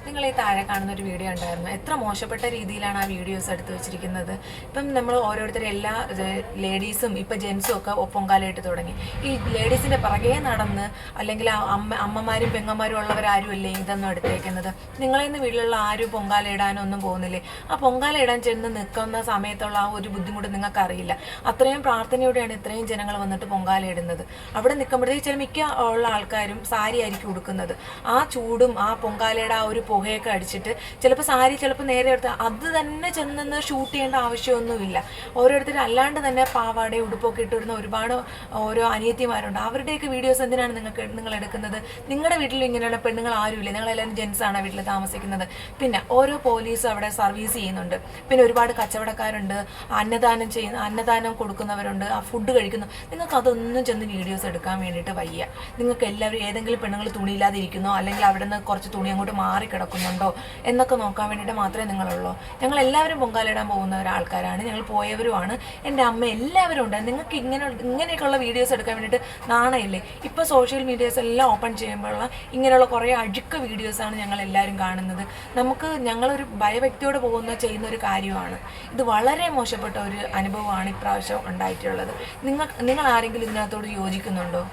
നിങ്ങൾ ഈ താഴെ കാണുന്ന ഒരു വീഡിയോ ഉണ്ടായിരുന്നു. എത്ര മോശപ്പെട്ട രീതിയിലാണ് ആ വീഡിയോസ് എടുത്തു വെച്ചിരിക്കുന്നത്. ഇപ്പം നമ്മൾ ഓരോരുത്തരും എല്ലാ ലേഡീസും ഇപ്പം ജെൻസും ഒക്കെ പൊങ്കാലയിട്ട് തുടങ്ങി. ഈ ലേഡീസിൻ്റെ പുറകെ നടന്ന് അല്ലെങ്കിൽ ആ അമ്മമാരും പെങ്ങന്മാരും ഉള്ളവരാരും അല്ലേ ഇതൊന്നും എടുത്തേക്കുന്നത്. നിങ്ങളെന്ന് വീട്ടിലുള്ള ആരും പൊങ്കാല ഇടാനോ ഒന്നും പോകുന്നില്ലേ? ആ പൊങ്കാല ഇടാൻ ചെന്ന് നിൽക്കുന്ന സമയത്തുള്ള ആ ഒരു ബുദ്ധിമുട്ട് നിങ്ങൾക്ക് അറിയില്ല. അത്രയും പ്രാർത്ഥനയോടെയാണ് ഇത്രയും ജനങ്ങൾ വന്നിട്ട് പൊങ്കാല ഇടുന്നത്. അവിടെ നിൽക്കുമ്പോഴത്തേക്ക് ചില മിക്ക ഉള്ള ആൾക്കാരും സാരി ആയിരിക്കും ഉടുക്കുന്നത്. ആ ചൂടും ആ പൊങ്കാലയുടെ ആ ഒരു പുകയൊക്കെ അടിച്ചിട്ട് ചിലപ്പോൾ സാരി ചിലപ്പോൾ നേരെ എടുത്ത് അത് തന്നെ ചെന്ന് ഷൂട്ട് ചെയ്യേണ്ട ആവശ്യമൊന്നുമില്ല. ഓരോരുത്തരും അല്ലാണ്ട് തന്നെ പാവാടയും ഉടുപ്പൊക്കെ ഇട്ടിരുന്ന ഒരുപാട് ഓരോ അനിയത്തിമാരുണ്ട്. അവരുടെയൊക്കെ വീഡിയോസ് എന്തിനാണ് നിങ്ങൾ എടുക്കുന്നത്? നിങ്ങളുടെ വീട്ടിൽ ഇങ്ങനെയുള്ള പെണ്ണുങ്ങൾ ആരുമില്ല, നിങ്ങളെല്ലാവരും ജെൻസാണ് വീട്ടിൽ താമസിക്കുന്നത്. പിന്നെ ഓരോ പോലീസും അവിടെ സർവീസ് ചെയ്യുന്നുണ്ട്. പിന്നെ ഒരുപാട് കച്ചവടക്കാരുണ്ട്, അന്നദാനം കൊടുക്കുന്നവരുണ്ട്, ആ ഫുഡ് കഴിക്കുന്നു. നിങ്ങൾക്ക് അതൊന്നും ചെന്ന് വീഡിയോസ് എടുക്കാൻ വേണ്ടിയിട്ട് വയ്യ. നിങ്ങൾക്ക് എല്ലാവരും ഏതെങ്കിലും പെണ്ണുങ്ങൾ തുണിയില്ലാതെ ഇരിക്കുന്നോ അല്ലെങ്കിൽ അവിടെ നിന്ന് കുറച്ച് തുണി അങ്ങോട്ട് മാറിക്കിടക്കുന്നുണ്ടോ എന്നൊക്കെ നോക്കാൻ വേണ്ടിയിട്ട് മാത്രമേ നിങ്ങളുള്ളൂ. ഞങ്ങൾ എല്ലാവരും പൊങ്കാലിടാൻ പോകുന്ന ഒരാൾക്കാരാണ്, ഞങ്ങൾ പോയവരുമാണ്. എൻ്റെ അമ്മ എല്ലാവരും ഉണ്ട്. നിങ്ങൾക്ക് ഇങ്ങനെയൊക്കെയുള്ള വീഡിയോസ് എടുക്കാൻ വേണ്ടിയിട്ട് നാണയില്ലേ? ഇപ്പോൾ സോഷ്യൽ മീഡിയാസ് എല്ലാം ഓപ്പൺ ചെയ്യുമ്പോഴുള്ള ഇങ്ങനെയുള്ള കുറേ അഴുക്ക വീഡിയോസാണ് ഞങ്ങൾ എല്ലാവരും കാണുന്നത്. ഞങ്ങളൊരു ഭയഭക്തിയോടെ ചെയ്യുന്ന ഒരു കാര്യമാണ് ഇത്. വളരെ മോശപ്പെട്ട ഒരു അനുഭവമാണ് ഇപ്രാവശ്യം ഉണ്ടായിട്ടുള്ളത്. നിങ്ങൾ ആരെങ്കിലും ഇതിനകത്തോട് യോജിക്കുന്നുണ്ടോ?